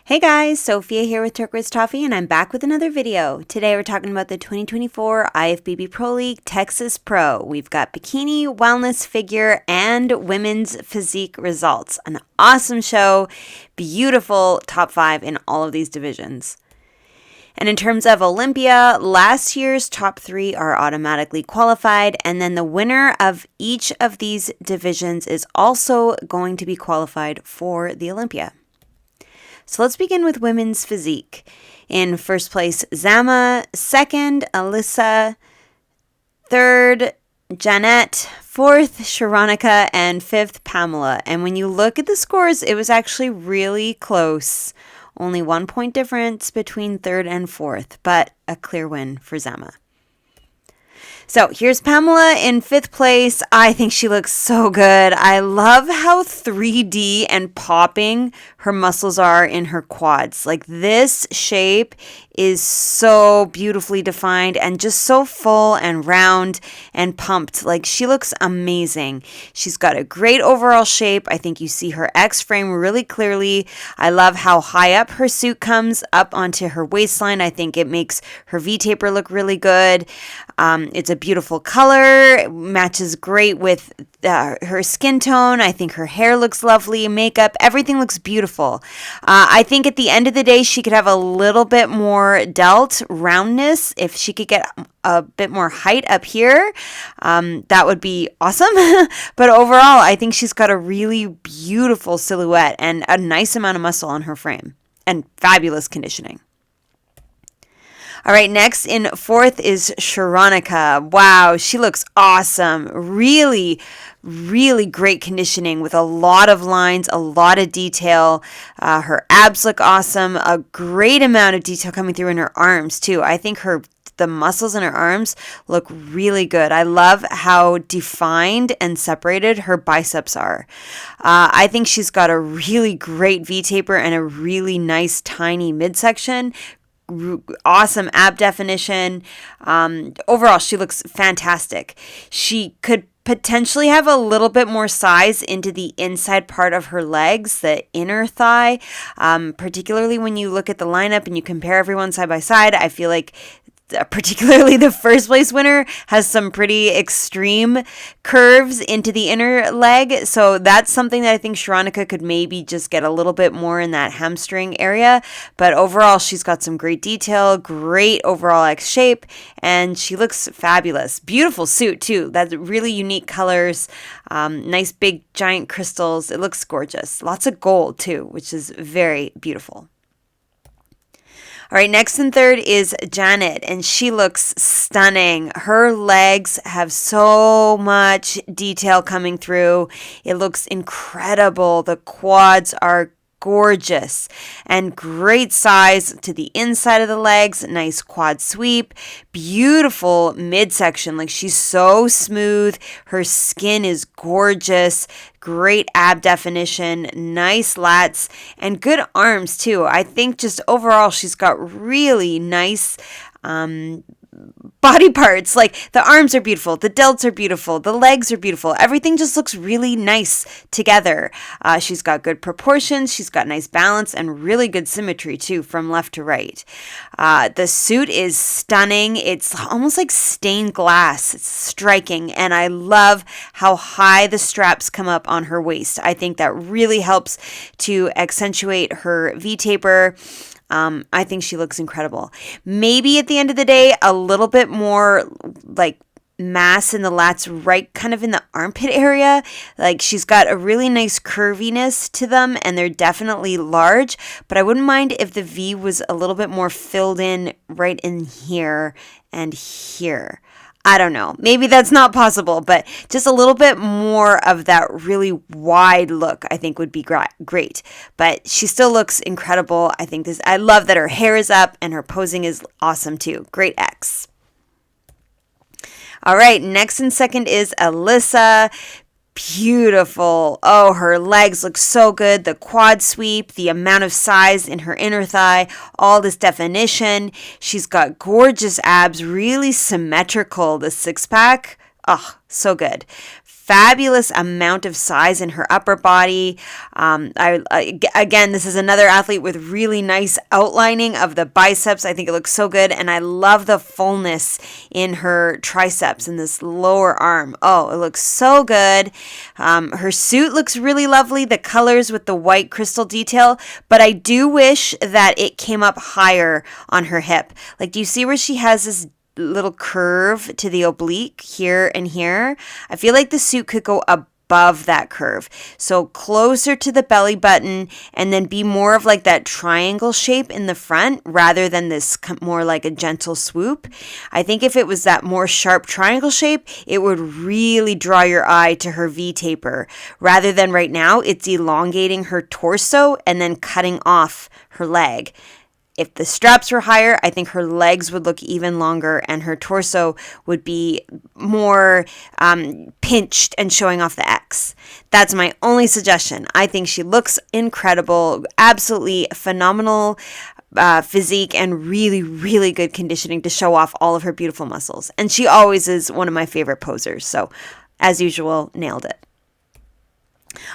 Hey guys, Sophia here with Turquoise Toffee, and I'm back with another video. Today we're talking about the 2024 IFBB Pro League Texas Pro. We've got bikini, wellness, figure, and women's physique results. An awesome show, beautiful top 5 in all of these divisions. And in terms of Olympia, last year's top 3 are automatically qualified, and then the winner of each of these divisions is also going to be qualified for the Olympia. So let's begin with women's physique. In first place, Zama. Second, Alyssa. Third, Janette. Fourth, Sharonica. And fifth, Pamela. And when you look at the scores, it was actually really close. Only 1 point difference between third and fourth, but a clear win for Zama. So here's Pamela in fifth place. I think she looks so good. I love how 3D and popping her muscles are in her quads. Like, this shape is so beautifully defined and just so full and round and pumped. Like, she looks amazing. She's got a great overall shape. I think you see her X frame really clearly. I love how high up her suit comes up onto her waistline. I think it makes her V-taper look really good. It's a beautiful color, matches great with her skin tone. I think her hair looks lovely, makeup, everything looks beautiful. I think at the end of the day, she could have a little bit more delt roundness. If she could get a bit more height up here, that would be awesome. But overall, I think she's got a really beautiful silhouette and a nice amount of muscle on her frame and fabulous conditioning. All right, next in fourth is Sharonica. Wow, she looks awesome. Really, really great conditioning with a lot of lines, a lot of detail. Her abs look awesome. A great amount of detail coming through in her arms, too. I think the muscles in her arms look really good. I love how defined and separated her biceps are. I think she's got a really great V-taper and a really nice tiny midsection. Awesome ab definition. Overall, she looks fantastic. She could potentially have a little bit more size into the inside part of her legs, the inner thigh, particularly when you look at the lineup and you compare everyone side by side. I feel like particularly the first place winner has some pretty extreme curves into the inner leg. So that's something that I think Sharonica could maybe just get a little bit more in that hamstring area. But overall, she's got some great detail, great overall X shape, and she looks fabulous. Beautiful suit too. That's really unique colors, nice big giant crystals. It looks gorgeous. Lots of gold too, which is very beautiful. All right, next and third is Janet, and she looks stunning. Her legs have so much detail coming through. It looks incredible. The quads are gorgeous and great size to the inside of the legs. Nice quad sweep, beautiful midsection. Like, she's so smooth. Her skin is gorgeous. Great ab definition, nice lats, and good arms too. I think just overall she's got really nice body parts. Like, the arms are beautiful, the delts are beautiful, the legs are beautiful. Everything just looks really nice together. She's got good proportions, she's got nice balance, and really good symmetry too from left to right. The suit is stunning. It's almost like stained glass. It's striking, and I love how high the straps come up on her waist. I think that really helps to accentuate her V-taper. I think she looks incredible. Maybe at the end of the day, a little bit more like mass in the lats, right kind of in the armpit area. Like, she's got a really nice curviness to them, and they're definitely large, but I wouldn't mind if the V was a little bit more filled in right in here and here. I don't know. Maybe that's not possible, but just a little bit more of that really wide look, I think, would be great. But she still looks incredible. I love that her hair is up and her posing is awesome too. Great X. All right, next and second is Alyssa. Beautiful. Oh, her legs look so good. The quad sweep, the amount of size in her inner thigh, all this definition. She's got gorgeous abs, really symmetrical. The six pack, oh, so good. fabulous amount of size in her upper body. Again, this is another athlete with really nice outlining of the biceps. I think it looks so good, and I love the fullness in her triceps in this lower arm. Oh, it looks so good. Her suit looks really lovely, the colors with the white crystal detail, but I do wish that it came up higher on her hip. Like, do you see where she has this little curve to the oblique here and here? I feel like the suit could go above that curve, so closer to the belly button, and then be more of like that triangle shape in the front rather than this more like a gentle swoop. I think if it was that more sharp triangle shape, it would really draw your eye to her V taper, rather than right now it's elongating her torso and then cutting off her leg. If the straps were higher, I think her legs would look even longer and her torso would be more pinched and showing off the X. That's my only suggestion. I think she looks incredible, absolutely phenomenal physique, and really, really good conditioning to show off all of her beautiful muscles. And she always is one of my favorite posers. So, as usual, nailed it.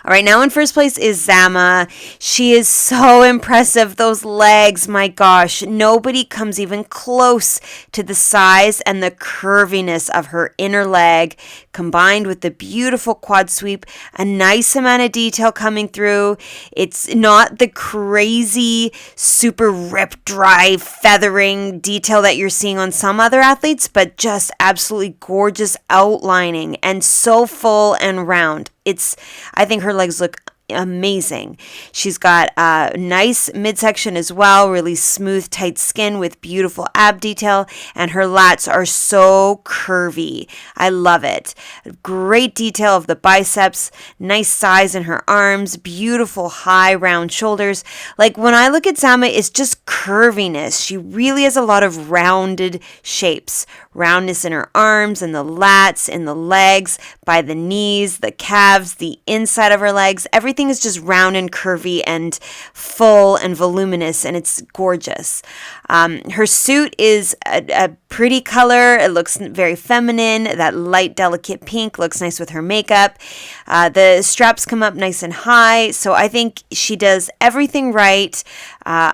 All right, now in first place is Zama. She is so impressive. Those legs, my gosh, nobody comes even close to the size and the curviness of her inner leg, combined with the beautiful quad sweep, a nice amount of detail coming through. It's not the crazy, super rip, dry, feathering detail that you're seeing on some other athletes, but just absolutely gorgeous outlining and so full and round. I think her legs look amazing. She's got a nice midsection as well, really smooth, tight skin with beautiful ab detail, and her lats are so curvy. I love it. Great detail of the biceps, nice size in her arms, beautiful high round shoulders. Like, when I look at Zama, it's just curviness. She really has a lot of rounded shapes. Roundness in her arms and the lats, in the legs, by the knees, the calves, the inside of her legs. Everything is just round and curvy and full and voluminous, and it's gorgeous. Her suit is a pretty color. It looks very feminine. That light, delicate pink looks nice with her makeup. The straps come up nice and high, so I think she does everything right.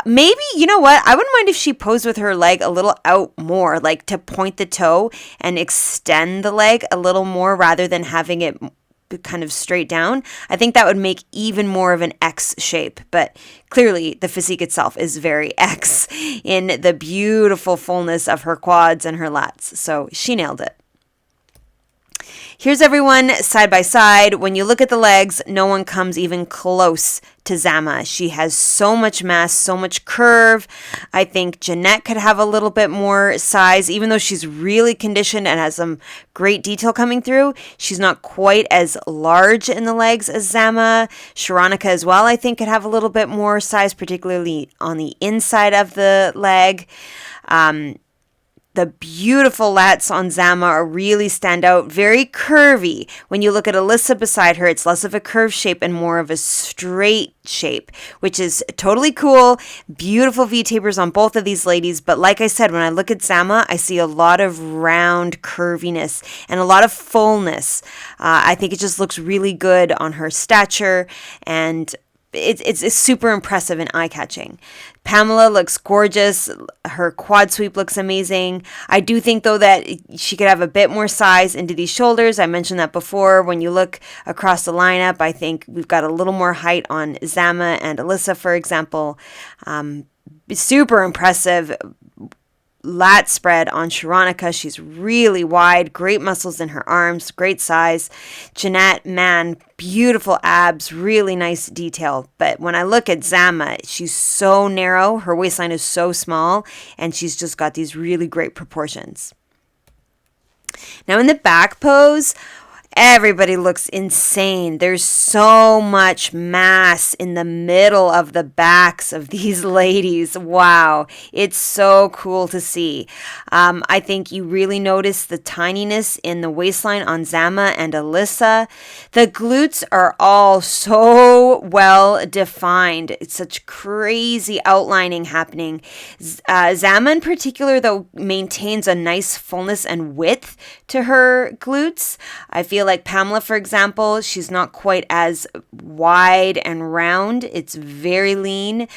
Maybe, you know what? I wouldn't mind if she posed with her leg a little out more, like to point the toe and extend the leg a little more rather than having it kind of straight down. I think that would make even more of an X shape, but clearly the physique itself is very X in the beautiful fullness of her quads and her lats. So she nailed it. Here's everyone side by side. When you look at the legs, no one comes even close to Zama. She has so much mass, so much curve. I think Jeanette could have a little bit more size, even though she's really conditioned and has some great detail coming through. She's not quite as large in the legs as Zama. Sharonica as well, I think, could have a little bit more size, particularly on the inside of the leg. The beautiful lats on Zama really stand out, very curvy. When you look at Alyssa beside her, it's less of a curved shape and more of a straight shape, which is totally cool. Beautiful V-tapers on both of these ladies. But like I said, when I look at Zama, I see a lot of round curviness and a lot of fullness. I think it just looks really good on her stature, and it's super impressive and eye-catching. Pamela looks gorgeous. Her quad sweep looks amazing. I do think, though, that she could have a bit more size into these shoulders. I mentioned that before. When you look across the lineup, I think we've got a little more height on Zama and Alyssa, for example. Super impressive lat spread on Sharonica. She's really wide, great muscles in her arms, great size. Jeanette, man, beautiful abs, really nice detail. But when I look at Zama, she's so narrow, her waistline is so small, and she's just got these really great proportions. Now in the back pose, everybody looks insane. There's so much mass in the middle of the backs of these ladies. Wow. It's so cool to see. I think you really notice the tininess in the waistline on Zama and Alyssa. The glutes are all so well defined. It's such crazy outlining happening. Zama in particular, though, maintains a nice fullness and width to her glutes. I feel feel like Pamela, for example, she's not quite as wide and round. It's very lean.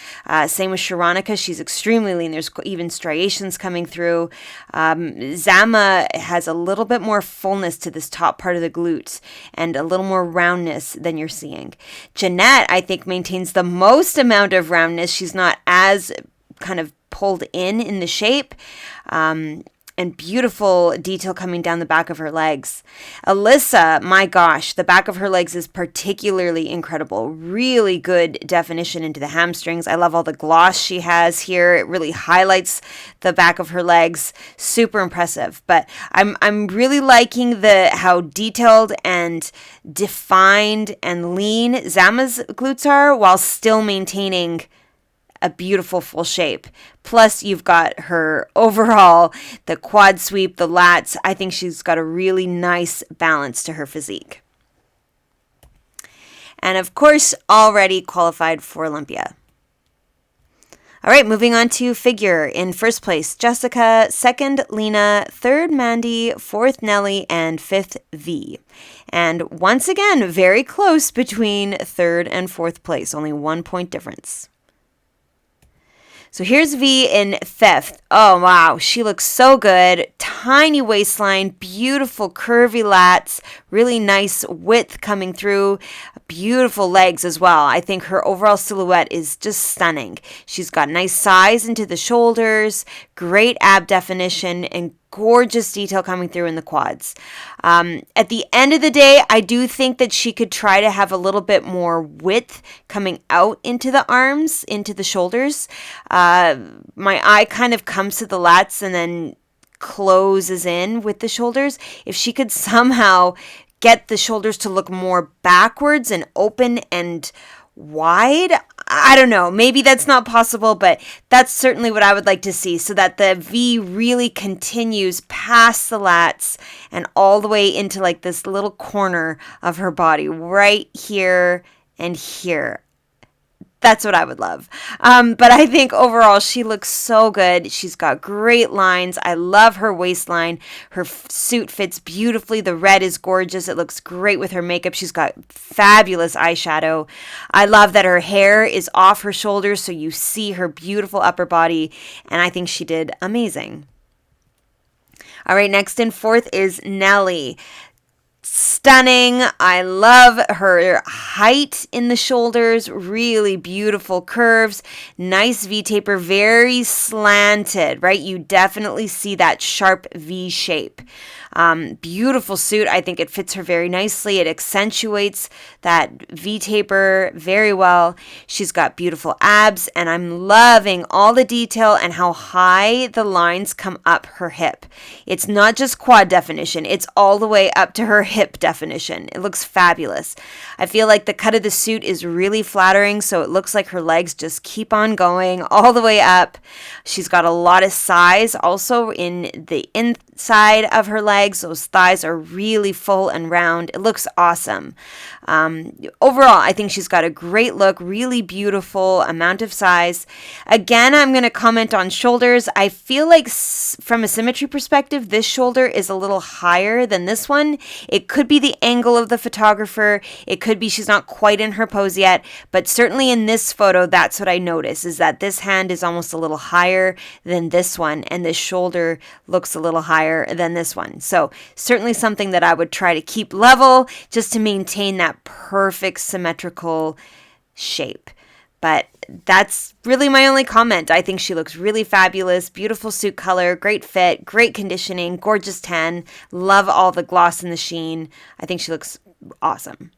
Same with Sharonica. She's extremely lean. There's even striations coming through. Zama has a little bit more fullness to this top part of the glutes and a little more roundness than you're seeing. Jeanette, I think, maintains the most amount of roundness. She's not as kind of pulled in the shape. And beautiful detail coming down the back of her legs. Alyssa, my gosh, the back of her legs is particularly incredible. Really good definition into the hamstrings. I love all the gloss she has here. It really highlights the back of her legs. Super impressive. But I'm really liking how detailed and defined and lean Zama's glutes are, while still maintaining a beautiful full shape. Plus, you've got her overall, the quad sweep, the lats. I think she's got a really nice balance to her physique. And of course, already qualified for Olympia. All right, moving on to figure. In first place, Jessica. Second, Lena. Third, Mandy. Fourth, Nellie. And fifth, V. And once again, very close between third and fourth place. Only 1 point difference. So here's V in fifth. Oh, wow. She looks so good. Tiny waistline, beautiful curvy lats, really nice width coming through, beautiful legs as well. I think her overall silhouette is just stunning. She's got nice size into the shoulders, great ab definition, and gorgeous detail coming through in the quads. At the end of the day, I do think that she could try to have a little bit more width coming out into the arms, into the shoulders. My eye kind of comes to the lats and then closes in with the shoulders. If she could somehow get the shoulders to look more backwards and open and wide, I don't know, maybe that's not possible, but that's certainly what I would like to see, so that the V really continues past the lats and all the way into like this little corner of her body right here and here. That's what I would love. But I think overall she looks so good. She's got great lines. I love her waistline. Her suit fits beautifully. The red is gorgeous. It looks great with her makeup. She's got fabulous eyeshadow. I love that her hair is off her shoulders so you see her beautiful upper body. And I think she did amazing. All right, next in fourth is Nellie. Stunning. I love her height in the shoulders, really beautiful curves, nice V taper, very slanted, right? You definitely see that sharp V shape. Beautiful suit. I think it fits her very nicely. It accentuates that V taper very well. She's got beautiful abs, and I'm loving all the detail and how high the lines come up her hip. It's not just quad definition. It's all the way up to her hip definition. It looks fabulous. I feel like the cut of the suit is really flattering, so it looks like her legs just keep on going all the way up. She's got a lot of size also in the inside of her legs. Those thighs are really full and round. It looks awesome. Overall, I think she's got a great look, really beautiful amount of size. Again, I'm going to comment on shoulders. I feel like from a symmetry perspective, this shoulder is a little higher than this one. It could be the angle of the photographer. It could be she's not quite in her pose yet, but certainly in this photo, that's what I notice, is that this hand is almost a little higher than this one, and this shoulder looks a little higher than this one. So certainly something that I would try to keep level just to maintain that perfect symmetrical shape. But that's really my only comment. I think she looks really fabulous. Beautiful suit color, great fit, great conditioning, gorgeous tan. Love all the gloss and the sheen. I think she looks awesome.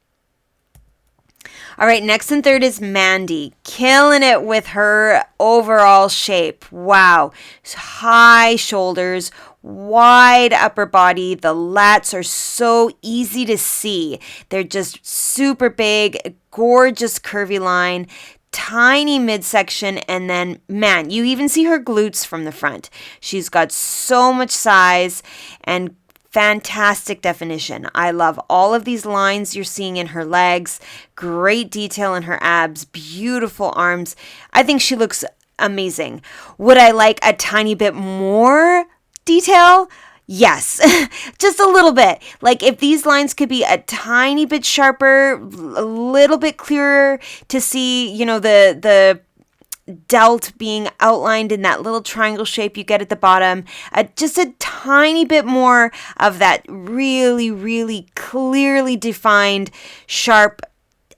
All right, next and third is Mandy. Killing it with her overall shape. Wow. High shoulders, wide upper body. The lats are so easy to see. They're just super big, gorgeous curvy line, tiny midsection, and then, man, you even see her glutes from the front. She's got so much size and fantastic definition. I love all of these lines you're seeing in her legs. Great detail in her abs. Beautiful arms. I think she looks amazing. Would I like a tiny bit more detail? Yes, just a little bit. Like if these lines could be a tiny bit sharper, a little bit clearer to see, the delt being outlined in that little triangle shape you get at the bottom, just a tiny bit more of that really, really clearly defined, sharp,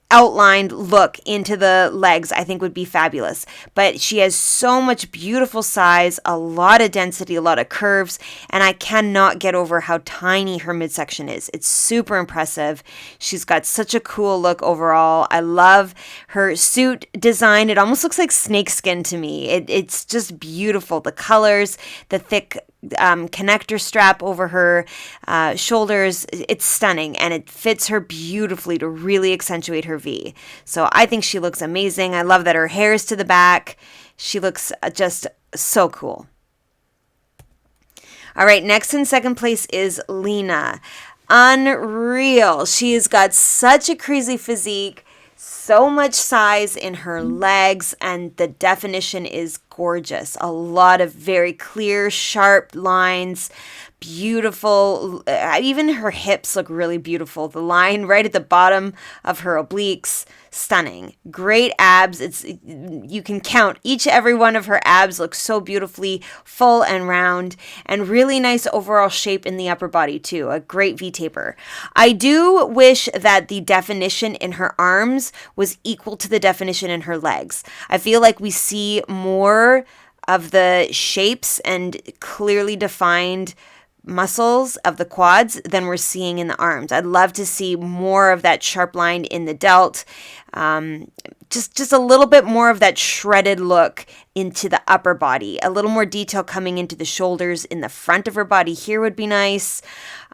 outlined look into the legs, I think would be fabulous. But she has so much beautiful size, a lot of density, a lot of curves, and I cannot get over how tiny her midsection is. It's super impressive. She's got such a cool look overall. I love her suit design. It almost looks like snakeskin to me. It's just beautiful. The colors, the thick connector strap over her shoulders, it's stunning, and it fits her beautifully to really accentuate her V. So I think she looks amazing. I love that her hair is to the back. She looks just so cool. All right, next in second place is Lena. Unreal. She has got such a crazy physique, so much size in her legs, and the definition is gorgeous. A lot of very clear, sharp lines, beautiful. Even her hips look really beautiful. The line right at the bottom of her obliques, stunning. Great abs. You can count every one of her abs looks so beautifully full and round, and really nice overall shape in the upper body too. A great V-taper. I do wish that the definition in her arms was equal to the definition in her legs. I feel like we see more of the shapes and clearly defined muscles of the quads than we're seeing in the arms. I'd love to see more of that sharp line in the delt, just a little bit more of that shredded look into the upper body. A little more detail coming into the shoulders in the front of her body here would be nice.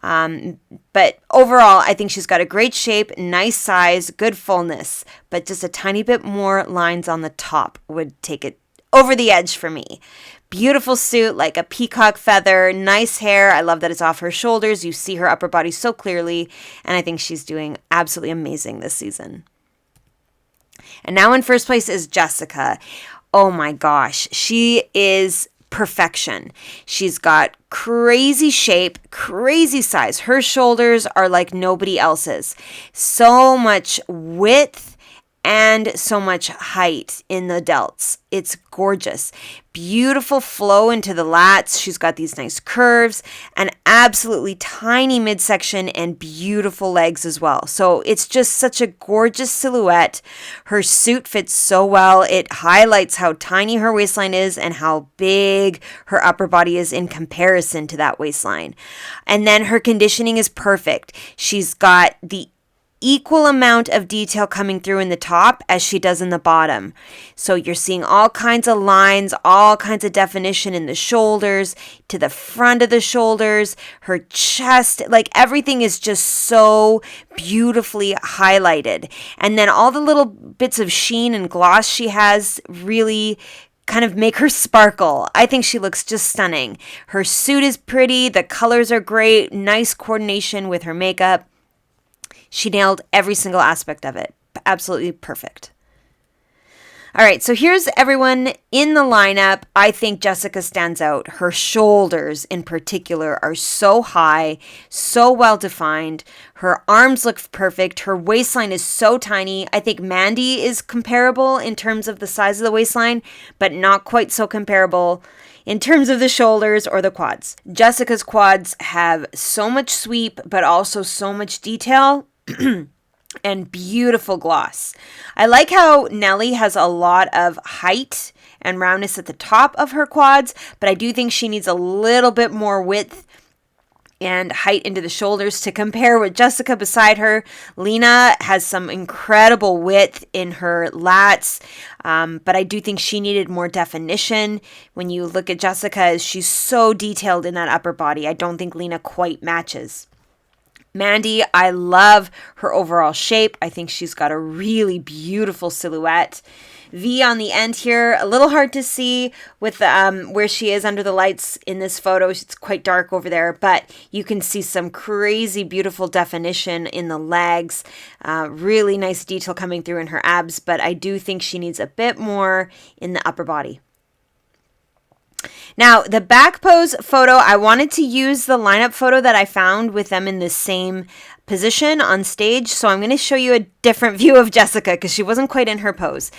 But overall, I think she's got a great shape, nice size, good fullness, but just a tiny bit more lines on the top would take it over the edge for me. Beautiful suit, like a peacock feather, nice hair. I love that it's off her shoulders. You see her upper body so clearly, and I think she's doing absolutely amazing this season. And now in first place is Jessica. Oh my gosh, she is perfection. She's got crazy shape, crazy size. Her shoulders are like nobody else's. So much width and so much height in the delts. It's gorgeous. Beautiful flow into the lats. She's got these nice curves, and absolutely tiny midsection and beautiful legs as well. So it's just such a gorgeous silhouette. Her suit fits so well. It highlights how tiny her waistline is and how big her upper body is in comparison to that waistline. And then her conditioning is perfect. She's got the equal amount of detail coming through in the top as she does in the bottom. So you're seeing all kinds of lines, all kinds of definition in the shoulders, to the front of the shoulders, her chest, like everything is just so beautifully highlighted. And then all the little bits of sheen and gloss she has really kind of make her sparkle. I think she looks just stunning. Her suit is pretty, the colors are great, nice coordination with her makeup. She nailed every single aspect of it. Absolutely perfect. All right, so here's everyone in the lineup. I think Jessica stands out. Her shoulders in particular are so high, so well defined. Her arms look perfect. Her waistline is so tiny. I think Mandy is comparable in terms of the size of the waistline, but not quite so comparable in terms of the shoulders or the quads. Jessica's quads have so much sweep, but also so much detail. And beautiful gloss. I like how Nelly has a lot of height and roundness at the top of her quads, but I do think she needs a little bit more width and height into the shoulders to compare with Jessica beside her. Lena has some incredible width in her lats, but I do think she needed more definition. When you look at Jessica, she's so detailed in that upper body. I don't think Lena quite matches. Mandy, I love her overall shape. I think she's got a really beautiful silhouette. V on the end here, a little hard to see with where she is under the lights in this photo. It's quite dark over there, but you can see some crazy beautiful definition in the legs. Really nice detail coming through in her abs, but I do think she needs a bit more in the upper body. Now, the back pose photo, I wanted to use the lineup photo that I found with them in the same position on stage. So I'm going to show you a different view of Jessica because she wasn't quite in her pose.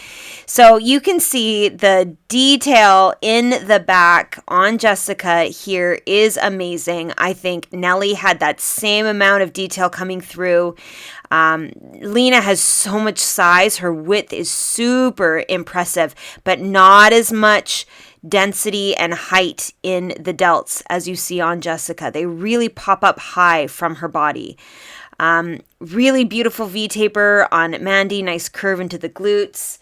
So you can see the detail in the back on Jessica here is amazing. I think Nelly had that same amount of detail coming through. Lena has so much size. Her width is super impressive, but not as much density and height in the delts as you see on Jessica. They really pop up high from her body. Really beautiful V-taper on Mandy. Nice curve into the glutes.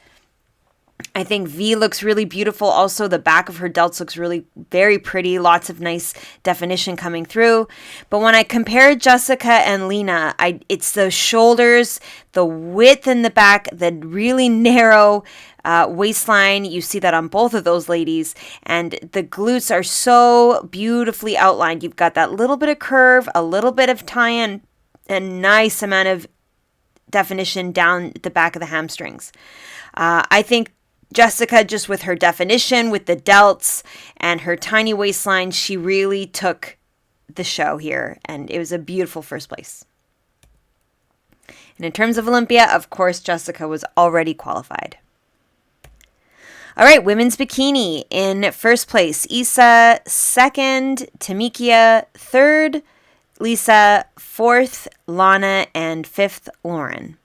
I think V looks really beautiful. Also, the back of her delts looks really very pretty. Lots of nice definition coming through. But when I compare Jessica and Lena, it's the shoulders, the width in the back, the really narrow waistline. You see that on both of those ladies. And the glutes are so beautifully outlined. You've got that little bit of curve, a little bit of tie-in, a nice amount of definition down the back of the hamstrings. I think Jessica, just with her definition, with the delts and her tiny waistline, she really took the show here, and it was a beautiful first place. And in terms of Olympia, of course, Jessica was already qualified. All right, women's bikini. In first place, Isa; second, Tamikia; third, Lisa; fourth, Lana; and fifth, Lauren.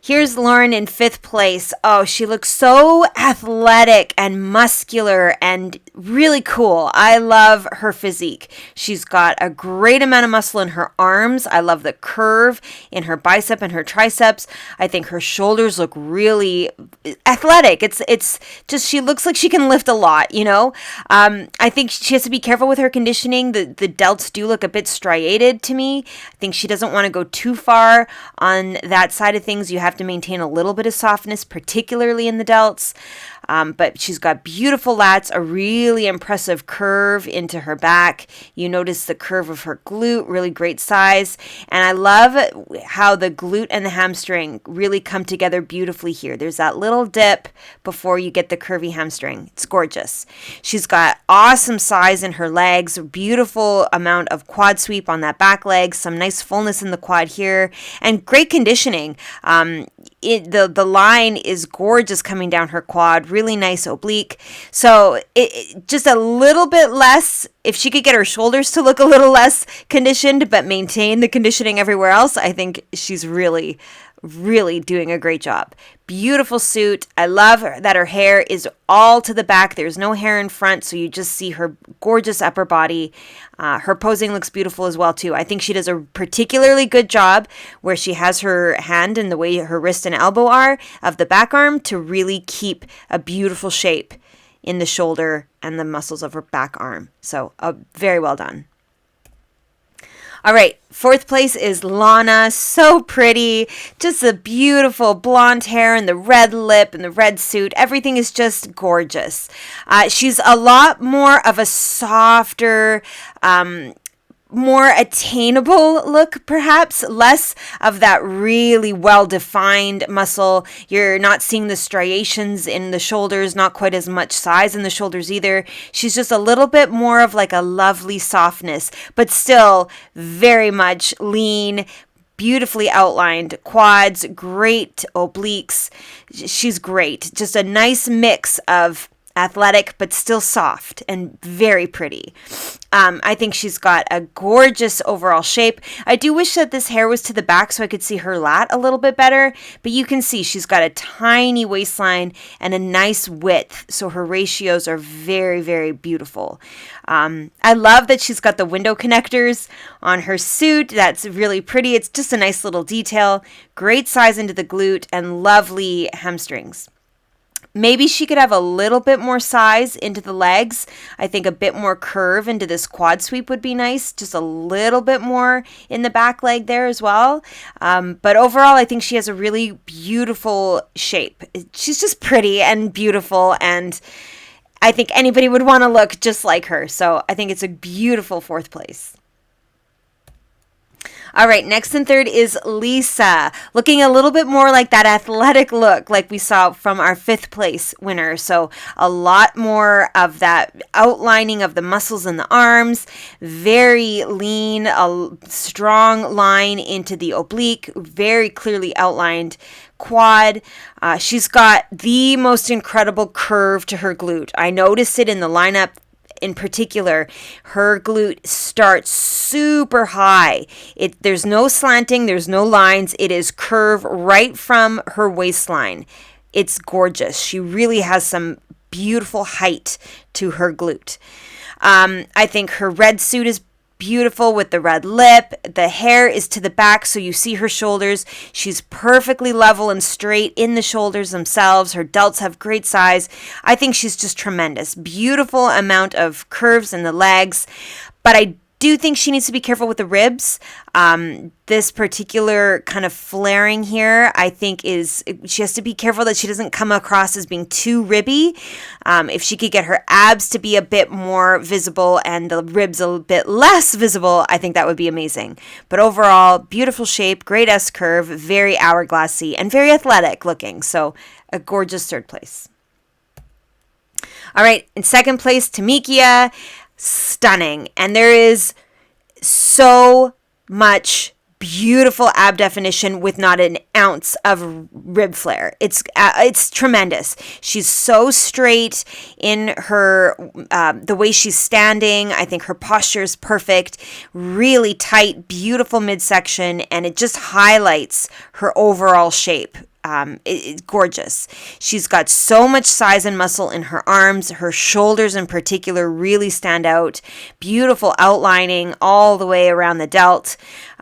Here's Lauren in fifth place. Oh, she looks so athletic and muscular and really cool. I love her physique. She's got a great amount of muscle in her arms. I love the curve in her bicep and her triceps. I think her shoulders look really athletic. It's just, she looks like she can lift a lot, you know? I think she has to be careful with her conditioning. The delts do look a bit striated to me. I think she doesn't want to go too far on that side of things. You have to maintain a little bit of softness, particularly in the delts. But she's got beautiful lats, a really impressive curve into her back. You notice the curve of her glute, really great size. And I love how the glute and the hamstring really come together beautifully here. There's that little dip before you get the curvy hamstring. It's gorgeous. She's got awesome size in her legs, beautiful amount of quad sweep on that back leg, some nice fullness in the quad here, and great conditioning. The line is gorgeous coming down her quad, really nice oblique. So it just a little bit less, if she could get her shoulders to look a little less conditioned, but maintain the conditioning everywhere else, I think she's really doing a great job. Beautiful suit. I love that her hair is all to the back. There's no hair in front, so you just see her gorgeous upper body. Her posing looks beautiful as well, too. I think she does a particularly good job where she has her hand and the way her wrist and elbow are of the back arm to really keep a beautiful shape in the shoulder and the muscles of her back arm. So very well done. All right, fourth place is Lana. So pretty. Just the beautiful blonde hair and the red lip and the red suit. Everything is just gorgeous. She's a lot more of a softer, more attainable look, perhaps. Less of that really well-defined muscle. You're not seeing the striations in the shoulders, not quite as much size in the shoulders either. She's just a little bit more of like a lovely softness, but still very much lean, beautifully outlined quads, great obliques. She's great. Just a nice mix of athletic, but still soft and very pretty. I think she's got a gorgeous overall shape. I do wish that this hair was to the back so I could see her lat a little bit better, but you can see she's got a tiny waistline and a nice width, so her ratios are very, very beautiful. I love that she's got the window connectors on her suit. That's really pretty. It's just a nice little detail. Great size into the glute and lovely hamstrings. Maybe she could have a little bit more size into the legs. I think a bit more curve into this quad sweep would be nice. Just a little bit more in the back leg there as well. But overall, I think she has a really beautiful shape. She's just pretty and beautiful, and I think anybody would want to look just like her. So I think it's a beautiful fourth place. All right, next and third is Lisa, looking a little bit more like that athletic look like we saw from our 5th place winner. So a lot more of that outlining of the muscles in the arms, very lean, a strong line into the oblique, very clearly outlined quad. She's got the most incredible curve to her glute. I noticed it in the lineup. In particular, her glute starts super high. There's no slanting, there's no lines. It is curve right from her waistline. It's gorgeous. She really has some beautiful height to her glute. I think her red suit is beautiful with the red lip. The hair is to the back, so you see her shoulders. She's perfectly level and straight in the shoulders themselves. Her delts have great size. I think she's just tremendous. Beautiful amount of curves in the legs, but I do think she needs to be careful with the ribs. This particular kind of flaring here, I think she has to be careful that she doesn't come across as being too ribby. If she could get her abs to be a bit more visible and the ribs a bit less visible, I think that would be amazing. But overall, beautiful shape, great S curve, very hourglassy, and very athletic looking. So a gorgeous 3rd place. All right, in 2nd place, Tamikia. Stunning. And there is so much beautiful ab definition with not an ounce of rib flare. It's tremendous. She's so straight in her the way she's standing. I think her posture is perfect. Really tight, beautiful midsection, and it just highlights her overall shape. It's gorgeous. She's got so much size and muscle in her arms. Her shoulders in particular really stand out. Beautiful outlining all the way around the delt.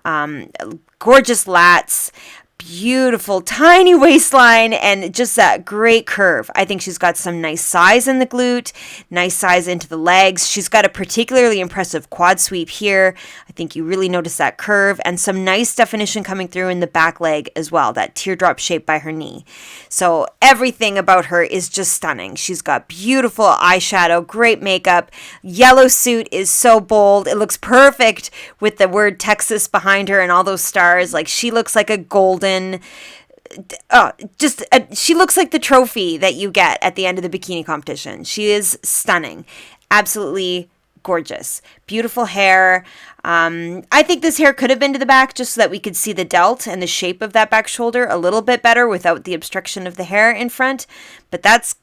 Gorgeous lats. Beautiful tiny waistline and just that great curve. I think she's got some nice size in the glute, nice size into the legs. She's got a particularly impressive quad sweep here. I think you really notice that curve and some nice definition coming through in the back leg as well, that teardrop shape by her knee. So everything about her is just stunning. She's got beautiful eyeshadow, great makeup. Yellow suit is so bold. It looks perfect with the word Texas behind her and all those stars. Like she looks like a golden she looks like the trophy that you get at the end of the bikini competition. She is stunning. Absolutely gorgeous. Beautiful hair. I think this hair could have been to the back just so that we could see the delt and the shape of that back shoulder a little bit better without the obstruction of the hair in front. But that's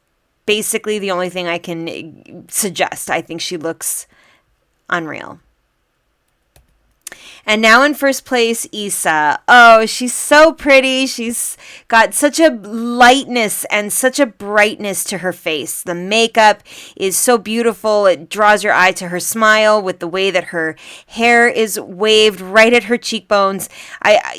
basically the only thing I can suggest. I think she looks unreal. And now in 1st place, Isa. Oh, she's so pretty. She's got such a lightness and such a brightness to her face. The makeup is so beautiful. It draws your eye to her smile with the way that her hair is waved right at her cheekbones.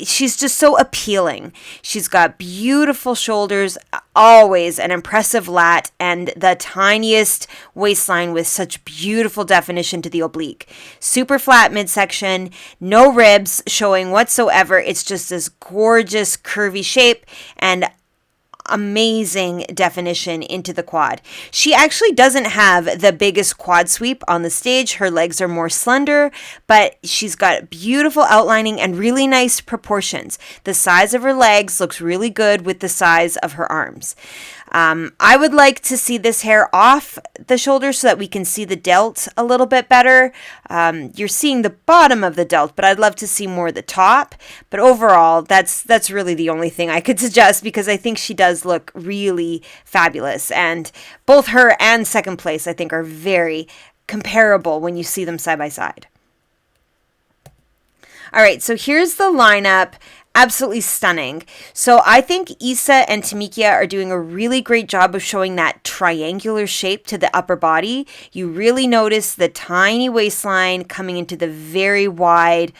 She's just so appealing. She's got beautiful shoulders, always an impressive lat, and the tiniest waistline with such beautiful definition to the oblique. Super flat midsection, no ribs showing whatsoever. It's just this gorgeous curvy shape and amazing definition into the quad. She actually doesn't have the biggest quad sweep on the stage. Her legs are more slender, but she's got beautiful outlining and really nice proportions. The size of her legs looks really good with the size of her arms. I would like to see this hair off the shoulder so that we can see the delt a little bit better. You're seeing the bottom of the delt, but I'd love to see more of the top. But overall, that's really the only thing I could suggest because I think she does look really fabulous. And both her and 2nd place, I think, are very comparable when you see them side by side. All right, so here's the lineup. Absolutely stunning. So I think Isa and Tamikia are doing a really great job of showing that triangular shape to the upper body. You really notice the tiny waistline coming into the very wide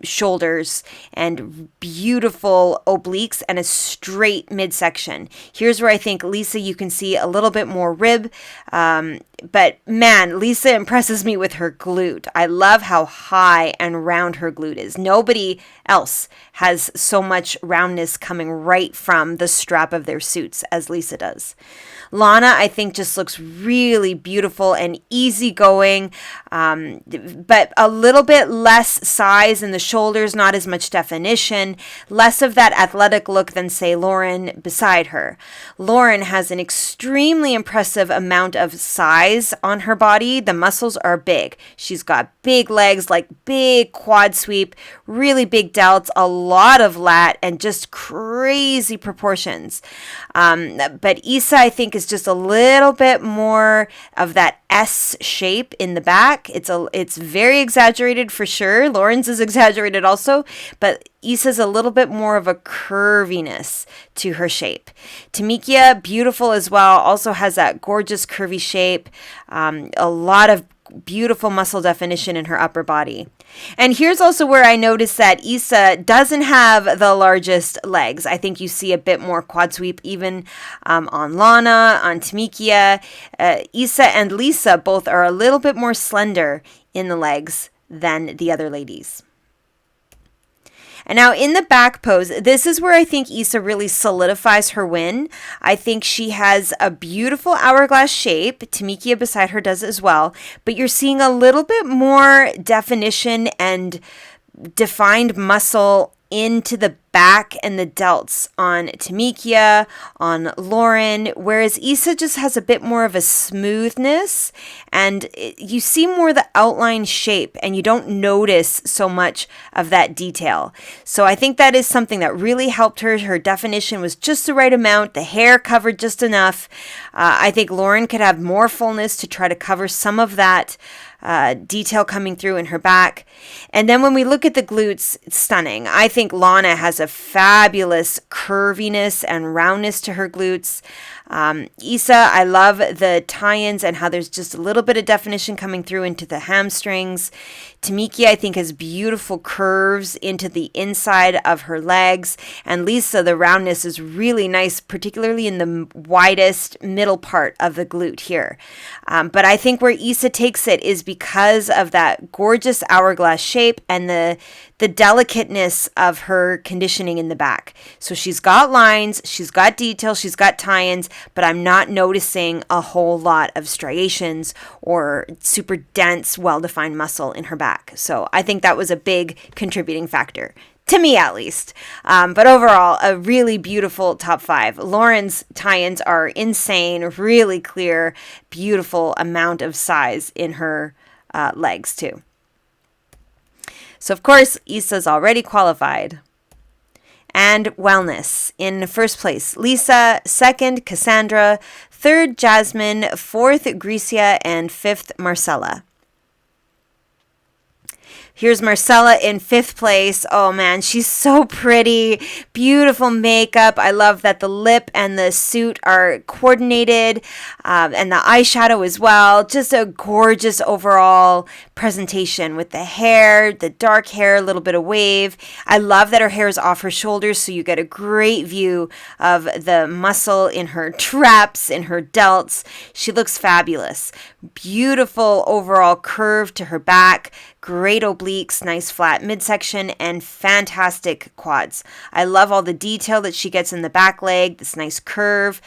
shoulders and beautiful obliques and a straight midsection. Here's where I think Lisa, you can see a little bit more rib. But man, Lisa impresses me with her glute. I love how high and round her glute is. Nobody else has so much roundness coming right from the strap of their suits as Lisa does. Lana, I think, just looks really beautiful and easygoing, but a little bit less size in the shoulders, not as much definition, less of that athletic look than, say, Lauren beside her. Lauren has an extremely impressive amount of size on her body. The muscles are big. She's got big legs, like big quad sweep, really big delts, a lot of lat, and just crazy proportions. But Issa, I think, is just a little bit more of that S shape in the back. It's very exaggerated for sure. Lauren's is exaggerated also, but Issa's a little bit more of a curviness to her shape. Tamikia, beautiful as well, also has that gorgeous curvy shape. A lot of beautiful muscle definition in her upper body. And here's also where I noticed that Issa doesn't have the largest legs. I think you see a bit more quad sweep even on Lana, on Tamikia. Issa and Lisa both are a little bit more slender in the legs than the other ladies. And now in the back pose, this is where I think Issa really solidifies her win. I think she has a beautiful hourglass shape. Tamikia beside her does as well. But you're seeing a little bit more definition and defined muscle into the back and the delts on Tamikia, on Lauren, whereas Issa just has a bit more of a smoothness, and you see more of the outline shape, and you don't notice so much of that detail. So I think that is something that really helped her. Her definition was just the right amount. The hair covered just enough. I think Lauren could have more fullness to try to cover some of that detail coming through in her back. And then when we look at the glutes, it's stunning. I think Lana has a fabulous curviness and roundness to her glutes. Issa, I love the tie-ins and how there's just a little bit of definition coming through into the hamstrings. Tamikia, I think, has beautiful curves into the inside of her legs. And Lisa, the roundness is really nice, particularly in the widest middle part of the glute here. But I think where Issa takes it is because of that gorgeous hourglass shape and the delicateness of her conditioning in the back. So she's got lines, she's got detail, she's got tie-ins, but I'm not noticing a whole lot of striations or super dense, well-defined muscle in her back. So I think that was a big contributing factor, to me at least. But overall, a really beautiful top 5. Lauren's tie-ins are insane, really clear, beautiful amount of size in her legs too. So, of course, Issa's already qualified. And wellness. In first place, Lisa. Second, Cassandra. Third, Jasmine. Fourth, Grecia. And fifth, Marcella. Here's Marcella in 5th place. Oh man, she's so pretty. Beautiful makeup. I love that the lip and the suit are coordinated, and the eyeshadow as well. Just a gorgeous overall presentation with the hair, the dark hair, a little bit of wave. I love that her hair is off her shoulders, so you get a great view of the muscle in her traps, in her delts. She looks fabulous. Beautiful overall curve to her back. Great obliques, nice flat midsection, and fantastic quads. I love all the detail that she gets in the back leg, this nice curve.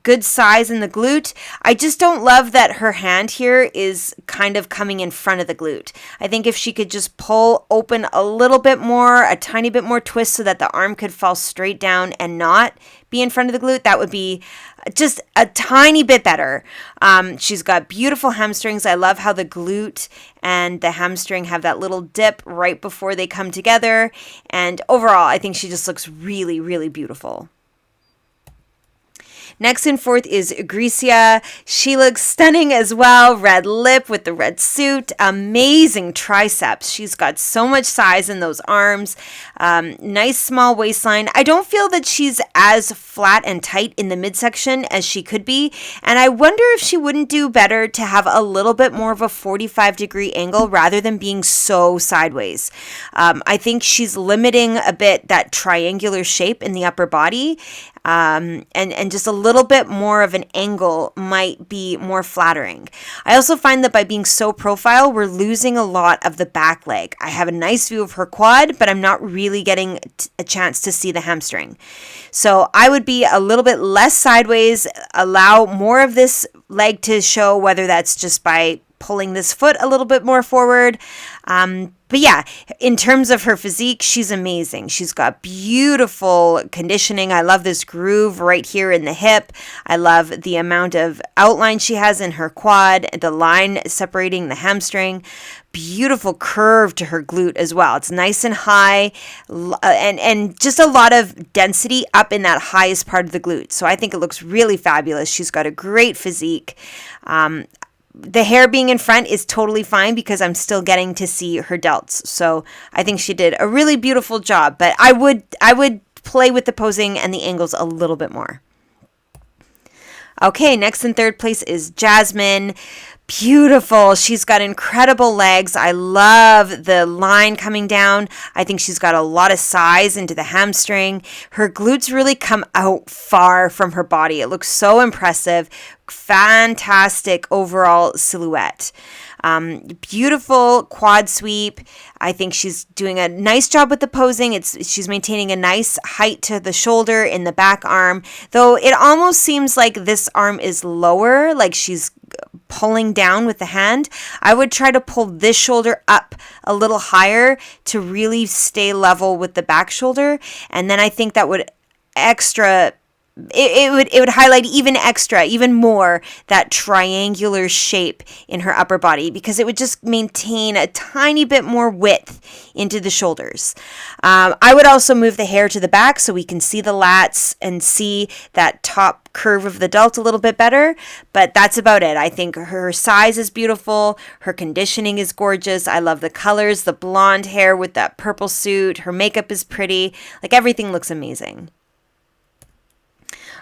Good size in the glute. I just don't love that her hand here is kind of coming in front of the glute. I think if she could just pull open a little bit more, a tiny bit more twist so that the arm could fall straight down and not be in front of the glute, that would be just a tiny bit better. She's got beautiful hamstrings. I love how the glute and the hamstring have that little dip right before they come together. And overall, I think she just looks really, really beautiful. Next in 4th is Grecia. She looks stunning as well. Red lip with the red suit. Amazing triceps. She's got so much size in those arms. Nice small waistline. I don't feel that she's as flat and tight in the midsection as she could be. And I wonder if she wouldn't do better to have a little bit more of a 45-degree angle rather than being so sideways. I think she's limiting a bit that triangular shape in the upper body. and just a little bit more of an angle might be more flattering. I also find that by being so profile, we're losing a lot of the back leg. I have a nice view of her quad, but I'm not really getting a chance to see the hamstring. So I would be a little bit less sideways, allow more of this leg to show, whether that's just by pulling this foot a little bit more forward. But yeah, in terms of her physique, she's amazing. She's got beautiful conditioning. I love this groove right here in the hip. I love the amount of outline she has in her quad, the line separating the hamstring. Beautiful curve to her glute as well. It's nice and high, and just a lot of density up in that highest part of the glute. So I think it looks really fabulous. She's got a great physique. The hair being in front is totally fine because I'm still getting to see her delts. So I think she did a really beautiful job, but I would play with the posing and the angles a little bit more. Okay, next in third place is Jasmine. Beautiful. She's got incredible legs. I love the line coming down. I think she's got a lot of size into the hamstring. Her glutes really come out far from her body. It looks so impressive. Fantastic overall silhouette. Beautiful quad sweep. I think she's doing a nice job with the posing. She's maintaining a nice height to the shoulder in the back arm, though it almost seems like this arm is lower, like she's pulling down with the hand. I would try to pull this shoulder up a little higher to really stay level with the back shoulder, and then I think that would it would highlight even more that triangular shape in her upper body, because it would just maintain a tiny bit more width into the shoulders. I would also move the hair to the back so we can see the lats and see that top curve of the delt a little bit better, but that's about it. I think her size is beautiful. Her conditioning is gorgeous. I love the colors, the blonde hair with that purple suit. Her makeup is pretty. Like, everything looks amazing.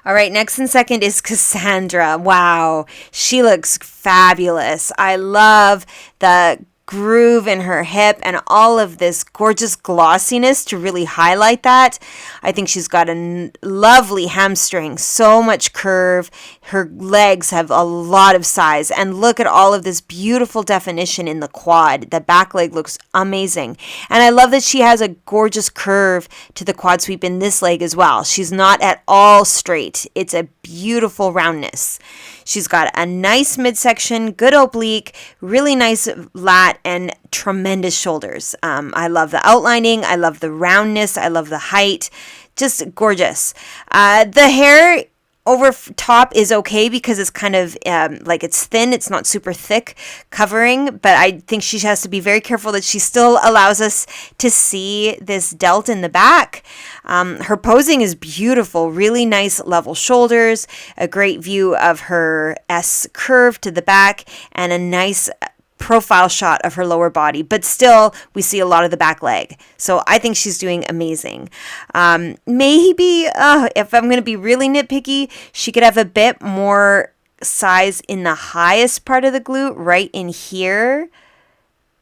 All right, next in second is Cassandra. Wow, she looks fabulous. I love the groove in her hip and all of this gorgeous glossiness to really highlight that. I think she's got a lovely hamstring, so much curve. Her legs have a lot of size, and look at all of this beautiful definition in the quad. The back leg looks amazing, and I love that she has a gorgeous curve to the quad sweep in this leg as well. She's not at all straight. It's a beautiful roundness. She's got a nice midsection, good oblique, really nice lat, and tremendous shoulders. I love the outlining. I love the roundness. I love the height. Just gorgeous. The hair over top is okay because it's kind of like it's thin. It's not super thick covering, but I think she has to be very careful that she still allows us to see this delt in the back. Her posing is beautiful, really nice level shoulders, a great view of her S curve to the back, and a nice profile shot of her lower body, but still we see a lot of the back leg. So I think she's doing amazing. Maybe if I'm going to be really nitpicky, she could have a bit more size in the highest part of the glute right in here,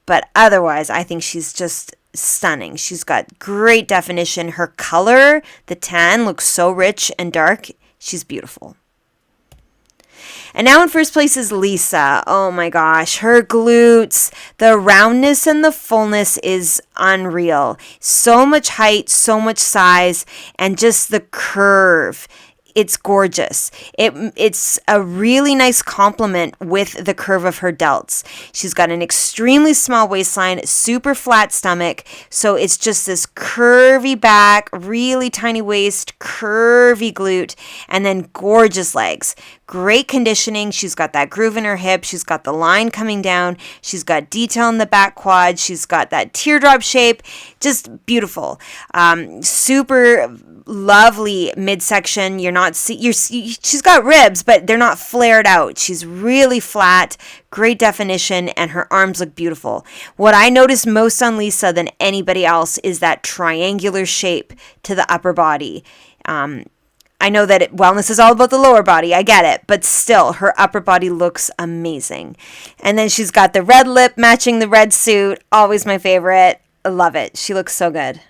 but otherwise I think she's just stunning. She's got great definition. Her color, the tan, looks so rich and dark. She's beautiful. And now in first place is Lisa. Oh my gosh, her glutes, the roundness and the fullness is unreal. So much height, so much size, and just the curve. It's gorgeous. It's a really nice complement with the curve of her delts. She's got an extremely small waistline, super flat stomach, so it's just this curvy back, really tiny waist, curvy glute, and then gorgeous legs. Great conditioning. She's got that groove in her hip. She's got the line coming down. She's got detail in the back quad. She's got that teardrop shape. Just beautiful. Super lovely midsection. She's got ribs, but they're not flared out. She's really flat, great definition, and her arms look beautiful. What I notice most on Lisa than anybody else is that triangular shape to the upper body. I know that wellness is all about the lower body. I get it. But still, her upper body looks amazing. And then she's got the red lip matching the red suit. Always my favorite. I love it. She looks so good.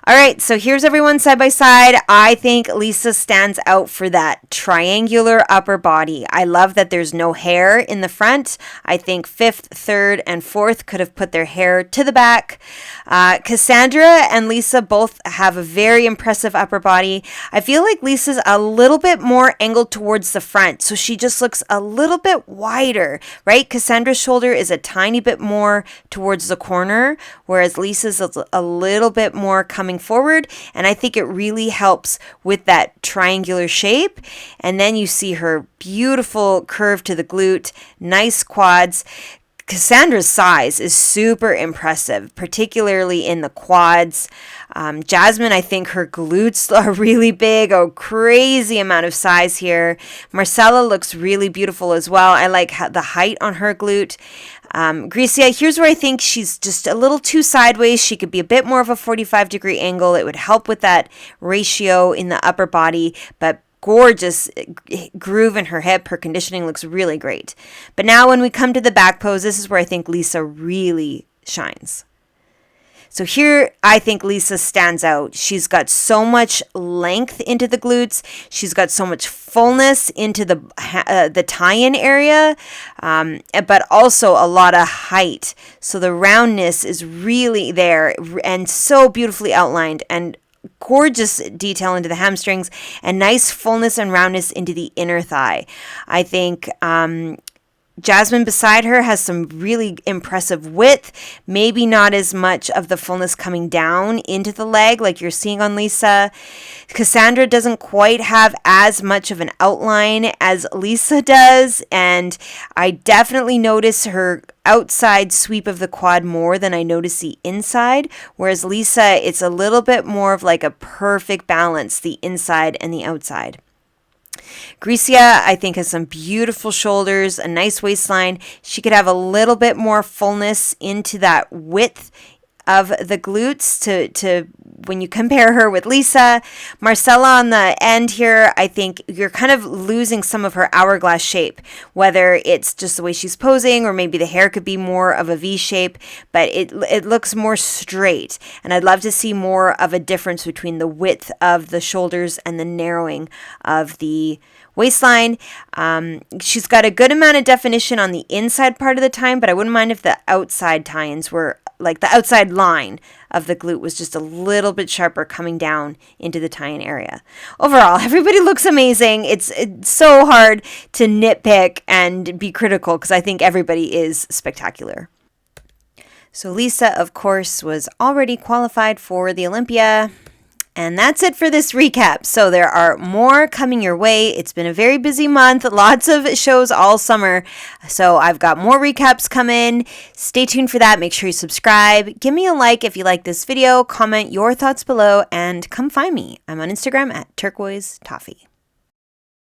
All right, so here's everyone side by side. I think Lisa stands out for that triangular upper body. I love that there's no hair in the front. I think 5th, 3rd, and 4th could have put their hair to the back. Cassandra and Lisa both have a very impressive upper body. I feel like Lisa's a little bit more angled towards the front, so she just looks a little bit wider, right? Cassandra's shoulder is a tiny bit more towards the corner, whereas Lisa's a little bit more coming forward, and I think it really helps with that triangular shape. And then you see her beautiful curve to the glute, nice quads. Cassandra's size is super impressive, particularly in the quads. Jasmine, I think her glutes are really big, a crazy amount of size here. Marcella looks really beautiful as well. I like the height on her glute. Grecia, here's where I think she's just a little too sideways. She could be a bit more of a 45-degree angle. It would help with that ratio in the upper body, but gorgeous groove in her hip. Her conditioning looks really great. But now when we come to the back pose, this is where I think Lisa really shines. So here, I think Lisa stands out. She's got so much length into the glutes. She's got so much fullness into the tie-in area, but also a lot of height. So the roundness is really there and so beautifully outlined, and gorgeous detail into the hamstrings, and nice fullness and roundness into the inner thigh. I think Jasmine beside her has some really impressive width, maybe not as much of the fullness coming down into the leg like you're seeing on Lisa. Cassandra doesn't quite have as much of an outline as Lisa does, and I definitely notice her outside sweep of the quad more than I notice the inside, whereas Lisa, it's a little bit more of like a perfect balance, the inside and the outside. Grecia, I think, has some beautiful shoulders, a nice waistline. She could have a little bit more fullness into that width of the glutes to when you compare her with Lisa. Marcella on the end here, I think you're kind of losing some of her hourglass shape, whether it's just the way she's posing or maybe the hair could be more of a V shape, but it looks more straight. And I'd love to see more of a difference between the width of the shoulders and the narrowing of the waistline. She's got a good amount of definition on the inside part of the tie-in, but I wouldn't mind if the outside tie-ins were like the outside line of the glute was just a little bit sharper coming down into the tie-in area. Overall, everybody looks amazing. It's so hard to nitpick and be critical because I think everybody is spectacular. So Lisa, of course, was already qualified for the Olympia. And that's it for this recap. So there are more coming your way. It's been a very busy month, lots of shows all summer. So I've got more recaps coming. Stay tuned for that. Make sure you subscribe. Give me a like if you like this video. Comment your thoughts below and come find me. I'm on Instagram at turquoise toffee.